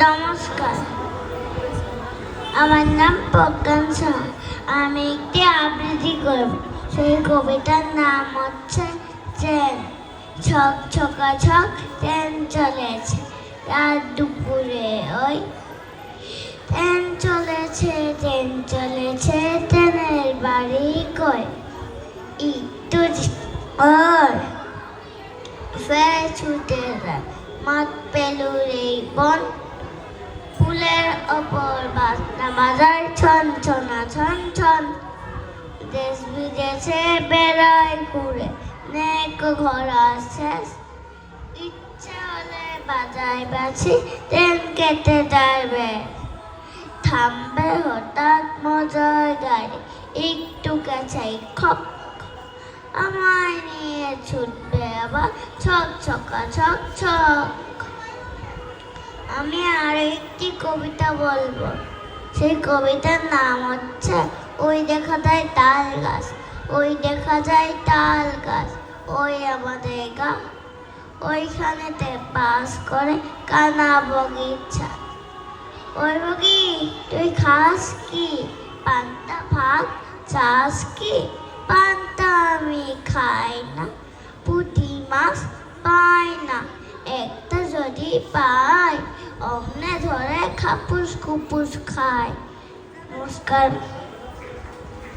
নমস্কার, আমার নাম প্রজ্ঞান সাহা। আমি একটি আবৃত্তি করব। সেই কবিতার নাম হচ্ছে ট্রেন। ছক ছকা ছক ট্রেন চলেছে রাত দুপুরে ওই। ট্রেন চলেছে ট্রেনের বাড়ি কই। একটু ওর ফের ছুটে যায় মাঠ পেলুরেই বন। ফুলের ওপর বাজনা বাজায় ছন ছনা ছন ছন। দেশ বিদেশে বেড়ায় ঘুরে নেক ঘোরা শেষ। ইচ্ছে হলে বাজায় বাছি ট্রেন কেটে যাবে। থামবে হঠাৎ মজার গাড়ি একটু কাছাই খক। আমায় নিয়ে ছুটবে আবার ছক ছকা ছক ছক। আমি আরেকটি কবিতা বলবো। সেই কবিতার নাম হচ্ছে ওই দেখা যায় তাল গাছ, ওই দেখা যায় তাল গাছ, ওই আমাদের গা। ওইখানেতে বাস করে কানা বগিচা। ওই বগি তুই খাস কি পান্তা ভাত চাস কি? পান্তা আমি খাই না, পুঁটি মাছ পাই না, একটা যদি পাই অমনে ধরে খাপুস খুপুস খায়। নমস্কার।